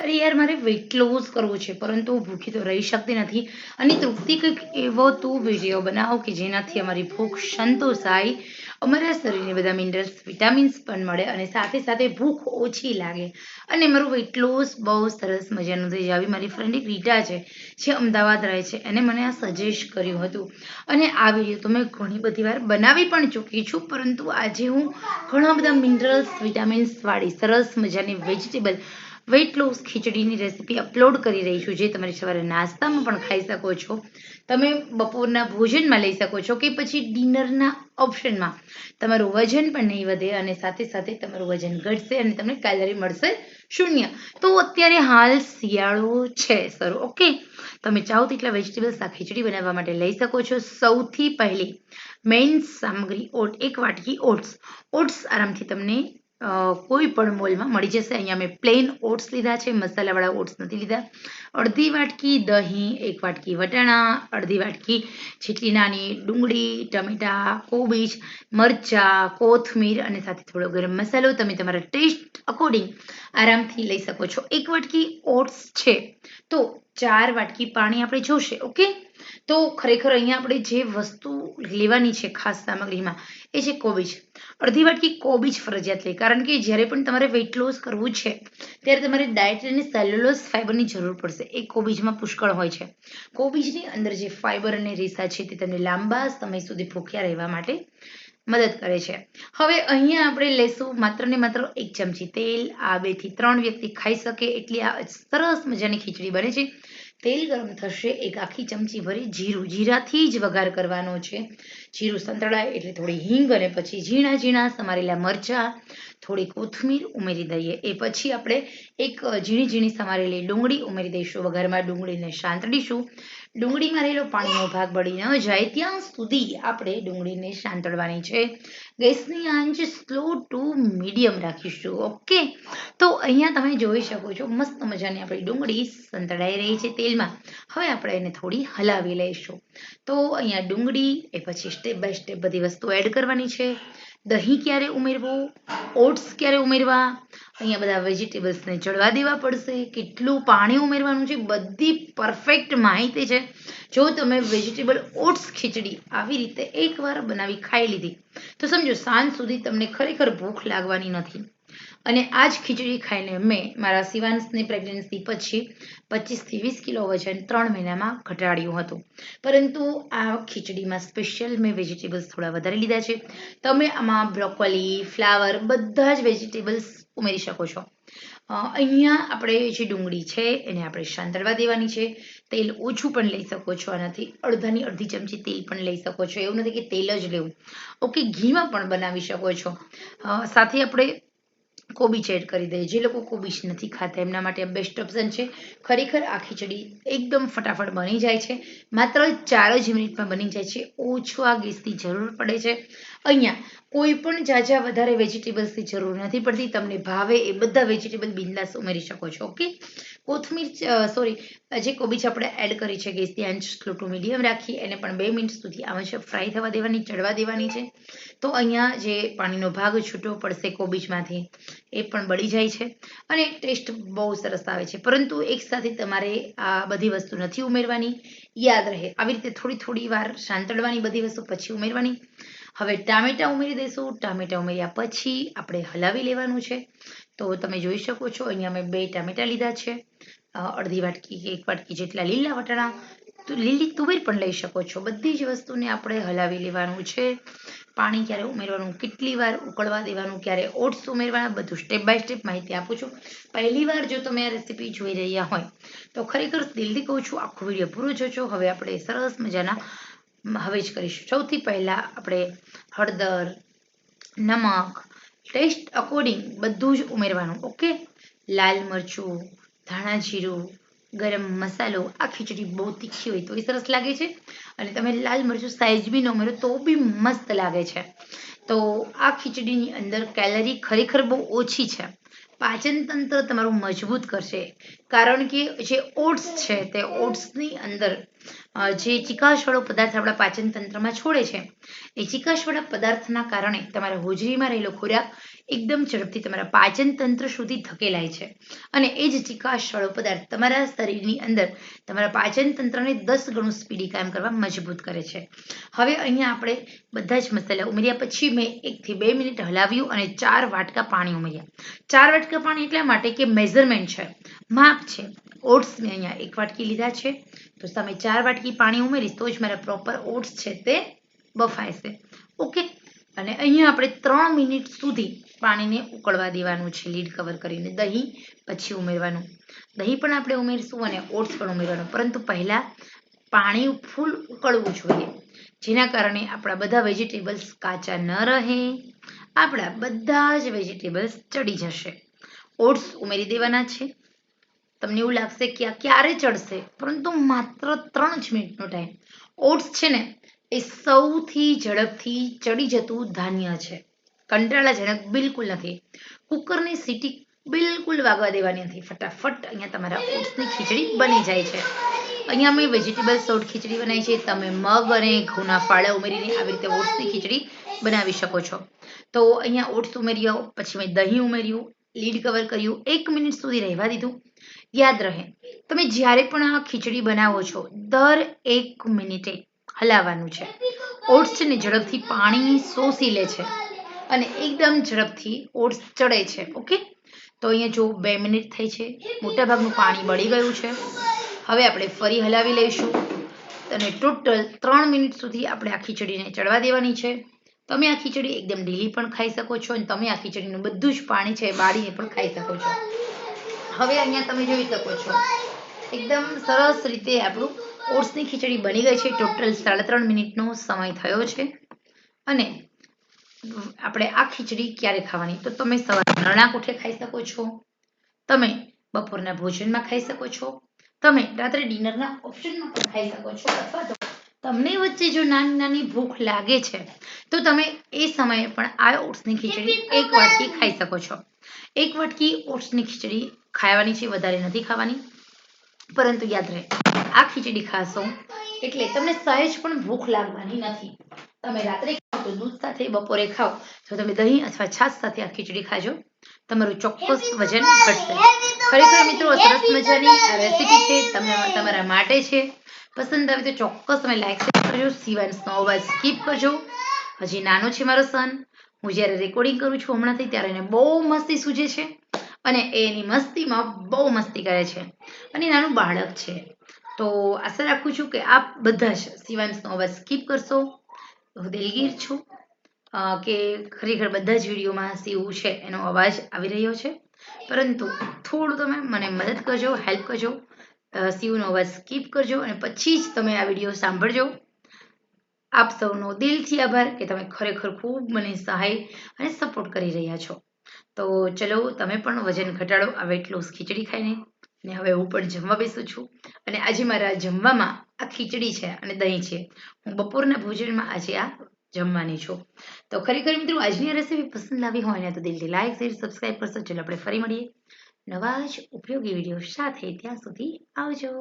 અરે યાર, મારે વેઇટ લોસ કરવું છે, પરંતુ હું ભૂખી તો રહી શકતી નથી. અને તૃપ્તિ, કંઈક એવો તું વિડીયો બનાવો કે જેનાથી અમારી ભૂખ સંતોષાય, અમારા શરીરને બધા મિનરલ્સ, વિટામિન્સ પણ મળે અને સાથે સાથે ભૂખ ઓછી લાગે અને મારું વેઇટ લોસ બહુ સરસ મજાનું થઈ જાય. આવી મારી ફ્રેન્ડ એક રીટા છે, જે અમદાવાદ રહે છે, એને મને આ સજેસ્ટ કર્યું હતું. અને આ વિડીયો તો મેં ઘણી બધી વાર બનાવી પણ ચૂકી છું, પરંતુ આજે હું ઘણા બધા મિનરલ્સ, વિટામિન્સ વાળી સરસ મજાની વેજીટેબલ વેઇટ લોસ ખીચડીની રેસીપી અપલોડ કરી રહી છું, જે તમારી સવારે નાસ્તામાં પણ ખાઈ શકો છો, તમે બપોરના ભોજનમાં લઈ શકો છો કે પછી ડિનરના ઓપ્શનમાં. તમારું વજન પણ નહીં વધે અને સાથે સાથે તમારું વજન ઘટશે અને તમને કેલરી મળશે 0. તો અત્યારે હાલ શિયાળો છે સર, ઓકે. તમે ચાહો તેટલા વેજીટેબલ્સ આ ખીચડી બનાવવા માટે લઈ શકો છો. સૌથી પહેલી મેઇન સામગ્રી એક વાટકી ઓટ્સ આરામથી તમને કોઈ પણ મોલમાં મળી જશે. અહીંયા મેં પ્લેન ઓટ્સ લીધા છે, મસાલાવાળા ઓટ્સ નથી લીધા. અડધી વાટકી દહીં, એક વાટકી વટાણા, અડધી વાટકી જેટલી નાની ડુંગળી, ટમેટાં, કોબીજ, મરચાં, કોથમીર અને સાથે થોડો ગરમ મસાલો તમે તમારા ટેસ્ટ અકોર્ડિંગ આરામથી લઈ શકો છો. એક વાટકી ઓટ્સ છે તો 4 વાટકી પાણી આપણે જોશે, ઓકે. તો ખરેખર અહીંયા આપણે જે વસ્તુ લેવાની છે ખાસ સામગ્રીમાં એ છે કોબીજ. અડધી વાટકી કોબીજ ફરજિયાત લે, કારણ કે જ્યારે પણ તમારે વેઇટ લોસ કરવું છે ત્યારે તમારે ડાયટ અને સેલ્યુલોઝ ફાઈબરની જરૂર પડશે. એ કોબીજમાં પુષ્કળ હોય છે. કોબીજની અંદર જે ફાઈબર અને રેસા છે તે તમને લાંબા સમય સુધી ભૂખ્યા રહેવા માટે મદદ કરે છે. હવે અહીંયા આપણે લેશું માત્ર ને માત્ર 1 ચમચી તેલ. આ 2 થી 3 વ્યક્તિ ખાઈ શકે એટલી આ સરસ મજાની ખીચડી બને છે. તેલ ગરમ થશે, એક આખી ચમચી ભરી જીરાથી જ વઘાર કરવાનો છે. જીરું સંતળાય એટલે થોડી હિંગ અને પછી ઝીણા ઝીણા સમારેલા મરચાં, થોડી કોથમીર ઉમેરી દઈએ. એ પછી આપણે એક ઝીણી ઝીણી સમારેલી ડુંગળી ઉમેરી દઈશું. વઘારમાં ડુંગળીને સાંતળીશું. ડુંગળીમાં રહેલો પાણીનો ભાગ બળી ન જાય ત્યાં સુધી આપણે ડુંગળીને સાંતળવાની છે. ગેસની આંચ સ્લો ટુ મીડિયમ રાખીશું, ઓકે. તો અહીંયા તમે જોઈ શકો છો મસ્ત મજાની આપણી ડુંગળી સંતળાઈ રહી છે તેલમાં. હવે આપણે એને થોડી હલાવી લઈશું. તો અહીંયા ડુંગળી એ પછી સ્ટેપ બાય સ્ટેપ બધી વસ્તુ એડ કરવાની છે. દહીં ક્યારે ઉમેરવું, ઓટ્સ ક્યારે ઉમેરવા, અહીંયા બધા વેજીટેબલ્સને ચડવા દેવા પડશે, કેટલું પાણી ઉમેરવાનું છે, બધી પરફેક્ટ માહિતી છે. જો તમે વેજીટેબલ ઓટ્સ ખીચડી આવી રીતે એકવાર બનાવી ખાઈ લીધી તો સમજો સાંજ સુધી તમને ખરેખર ભૂખ લાગવાની નથી. અને આ જ ખીચડી ખાઈને મેં મારા શિવાંશની પ્રેગ્નન્સી પછી 25 થી 20 કિલો વજન 3 મહિનામાં ઘટાડ્યું હતું. પરંતુ આ ખીચડીમાં સ્પેશિયલ મેં વેજીટેબલ્સ થોડા વધારે લીધા છે. તમે આમાં બ્રોકોલી, ફ્લાવર બધા જ વેજીટેબલ્સ ઉમેરી શકો છો. અહીંયા આપણે જે ડુંગળી છે એને આપણે સાંતળવા દેવાની છે. તેલ ઓછું પણ લઈ શકો છો, આનાથી અડધાની અડધી ચમચી તેલ પણ લઈ શકો છો. એવું નથી કે તેલ જ લેવું, ઓકે. ઘીમાં પણ બનાવી શકો છો. સાથે આપણે કોબીજ એડ કરી દઈએ. જે લોકો કોબીજ નથી ખાતા એમના માટે બેસ્ટ ઓપ્શન છે. ખરેખર આ ખીચડી એકદમ ફટાફટ બની જાય છે. માત્ર 4 જ મિનિટમાં બની જાય છે. ઓછા ગેસની જરૂર પડે છે. અહીંયા કોઈ પણ ઝાઝા વધારે વેજીટેબલ્સની જરૂર નથી પડતી. તમને ભાવે એ બધા વેજીટેબલ બિંદાસ ઉમેરી શકો છો, ઓકે. જે કોબીજ આપણે એડ કરી છે ગેસની આંચ સ્લો ટુ મીડિયમ રાખી એને પણ 2 મિનિટ સુધી આવશ્યક ફ્રાય થવા દેવાની, ચડવા દેવાની છે. તો અહીંયા જે પાણીનો ભાગ છૂટો પડશે કોબીજમાંથી એ પણ બળી જાય છે અને ટેસ્ટ બહુ સરસ આવે છે. પરંતુ એકસાથે તમારે આ બધી વસ્તુ નથી ઉમેરવાની, યાદ રહે. આવી રીતે થોડી થોડી વાર સાંતળવાની બધી વસ્તુ, પછી ઉમેરવાની. હવે ટામેટાં ઉમેરી દઈશું. ટામેટાં ઉમેર્યા પછી આપણે હલાવી લેવાનું છે. તો તમે જોઈ શકો છો અહીંયા મેં 2 ટામેટાં લીધા છે. અડધી વાટકી કે 1 વાટકી જેટલા લીલા વટાણા, લીલી તુવેર પણ લઈ શકો છો. બધી જ વસ્તુને આપણે હલાવી લેવાનું છે. પાણી ક્યારે ઉમેરવાનું, કેટલી વાર ઉકળવા દેવાનું, ક્યારે ઓટ્સ ઉમેરવાના, બધું સ્ટેપ બાય સ્ટેપ માહિતી આપું છું. પહેલી વાર જો તમે આ રેસીપી જોઈ રહ્યા હોય તો ખરેખર દિલથી કહું છું આખો વિડીયો પૂરો જોજો. હવે આપણે સરસ મજાના હવે જ કરીશું. સૌથી પહેલાં આપણે હળદર, નમક, ટેસ્ટ અકોર્ડિંગ બધું જ ઉમેરવાનું, ઓકે. લાલ મરચું, ધાણા જીરું, ગરમ મસાલો. આ ખીચડી બહુ તીખી હોય તો એ સરસ લાગે છે અને તમે લાલ મરચું સાઈઝ બી ન ઉમેરો તો બી મસ્ત લાગે છે. તો આ ખીચડીની અંદર કેલરી ખરેખર બહુ ઓછી છે. પાચન તંત્ર તમારું મજબૂત કરશે, કારણ કે જે ઓટ્સ છે તે ઓટ્સની અંદર જે ચીકાશવાળો પદાર્થ આપણા પાચન તંત્રમાં છોડે છે, એ ચીકાશવાળા પદાર્થના કારણે તમારા હોજરીમાં રહેલો ખોરાક એકદમ ઝડપથી તમારા પાચન તંત્ર સુધી ધકેલાય છે અને એ જ ચીકાશવાળો પદાર્થ તમારા શરીરની અંદર તમારા પાચન તંત્રને 10 ગણું સ્પીડી કામ કરવા મજબૂત કરે છે. હવે અહીંયા આપણે બધા જ મસાલા ઉમેર્યા પછી મેં 1 થી 2 મિનિટ હલાવ્યું અને 4 વાટકા પાણી ઉમેર્યા. 4 વાટકા પાણી એટલા માટે કે મેઝરમેન્ટ છે, માપ છે. ઓટ્સ મેં અહીંયા 1 વાટકી લીધા છે, તો તમે 4 વાટકી પાણી ઉમેરીશ તો જ મારા પ્રોપર ઓટ્સ છે તે બફાશે. ઓકે, અને અહીંયા આપણે 3 મિનિટ સુધી પાણીને ઉકળવા દેવાનું છે લીડ કવર કરીને. દહીં પછી ઉમેરવાનું, દહીં પણ આપણે ઉમેરશું અને ઓટ્સ પણ ઉમેરવાનું, પરંતુ પહેલાં પાણી ફૂલ ઉકળવું જોઈએ, જેના કારણે આપણા બધા વેજીટેબલ્સ કાચા ન રહે, આપણા બધા જ વેજીટેબલ્સ ચડી જશે. ઓટ્સ ઉમેરી દેવાના છે. તમને એવું લાગશે કે આ ક્યારે ચડશે, પરંતુ માત્ર 3 જ મિનિટનો ટાઈમ. ઓટ્સ છે ને એ સૌથી ઝડપથી ચડી જતું ધાન્ય છે, કંટાળાજનક બિલકુલ નથી. કુકરની સીટી બિલકુલ વાગવા દેવાની નથી, ફટાફટ અહીંયા તમારા ઓટ્સની ખીચડી બની જાય છે. અહીંયા મેં વેજીટેબલ સોટ ખીચડી બનાવી છે. તમે મગ અને ઘઉંના ફાળા ઉમેરીને આવી રીતે ઓટ્સની ખીચડી બનાવી શકો છો. તો અહીંયા ઓટ્સ ઉમેર્યો, પછી મેં દહીં ઉમેર્યું, લીડ કવર કર્યું, 1 મિનિટ સુધી રહેવા દીધું. યાદ રહે, તમે જ્યારે પણ આ ખીચડી બનાવો છો દર 1 મિનિટે હલાવવાનું છે. ઓટ્સ છે ને ઝડપથી પાણી શોષી લે છે અને એકદમ ઝડપથી ઓટ્સ ચડે છે. ઓકે, તો અહીંયા જો 2 મિનિટ થઈ છે, મોટાભાગનું પાણી બળી ગયું છે. હવે આપણે ફરી હલાવી લઈશું અને ટોટલ 3 મિનિટ સુધી આપણે આ ખીચડીને ચડવા દેવાની છે. તમે આ ખીચડી એકદમ ઢીલી પણ ખાઈ શકો છો અને તમે આ ખીચડીનું બધું જ પાણી છે બાળીને પણ ખાઈ શકો છો. હવે અહીંયા તમે જોઈ શકો છો એકદમ સરસ રીતે આપણું ઓટ્સની ખીચડી બની ગઈ છે. ટોટલ 3.5 મિનિટનો સમય થયો છે. અને આપણે આ ખીચડી ક્યારે ખાવાની, તો તમે સવારે નરણા કોઠે ખાઈ શકો છો, તમે બપોરના ભોજનમાં ખાઈ શકો છો, તમે રાત્રે ડિનરના ઓપ્શનમાં પણ ખાઈ શકો છો, અથવા તો તમને વચ્ચે જો નાની નાની ભૂખ લાગે છે તો તમે એ સમયે પણ આ ઓટ્સની ખીચડી 1 વાટકી ખાઈ શકો છો. 1 વાટકી ઓટ્સની ખીચડી ખાવાની છે, વધારે નથી ખાવાની. પરંતુ યાદ રહે, આ ખીચડી ખાશો એટલે તમને સહેજ પણ ભૂખ લાગવાની નથી. તમે રાત્રે ખાઓ તો દૂધ સાથે, બપોરે ખાઓ તો તમે દહીં અથવા છાશ સાથે આ ખીચડી ખાજો, તમારું ચોક્કસ વજન ઘટશે. ખરેખર મિત્રો સરસ મજાની આ રેસીપી છે, તમારા માટે છે. પસંદ આવે તો ચોક્કસ તમે લાઈક શેર કરજો. શિવાંશનો અવાજ સ્કીપ કરજો. હજી નાનો છે મારો સન, હું જ્યારે રેકોર્ડિંગ કરું છું હમણાંથી ત્યારે એને બહુ મસ્તી સૂઝે છે અને એની મસ્તીમાં બહુ મસ્તી કરે છે અને નાનું બાળક છે. તો આશા રાખું છું કે આપ બધા જ શિવાંશનો અવાજ સ્કીપ કરશો. હું દિલગીર છું કે ખરેખર બધા જ વિડીયોમાં શિવ છે એનો અવાજ આવી રહ્યો છે, પરંતુ થોડું તમે મને મદદ કરજો, હેલ્પ કરજો. શિવનો અવાજ સ્કીપ કરજો અને પછી જ તમે આ વિડીયો સાંભળજો. આપ સૌનો દિલથી આભાર કે તમે ખરેખર ખૂબ મને સહાય અને સપોર્ટ કરી રહ્યા છો. તો ચલો તમે પણ વજન ઘટાડો આ વેટ લોસ ખીચડી ખાઈને. અને હવે હું પણ જમવા બેસું છું અને આજે મારા જમવામાં આ ખીચડી છે અને દહીં છે. હું બપોરના ભોજનમાં આજે આ જમવાની છું. તો ખરેખર મિત્રો આજની આ રેસીપી પસંદ આવી હોય ને તો દિલથી લાઈક શેર સબસ્ક્રાઈબ કરશો. ચલો આપણે ફરી મળીએ નવા જ ઉપયોગી વિડીયો સાથે. ત્યાં સુધી આવજો.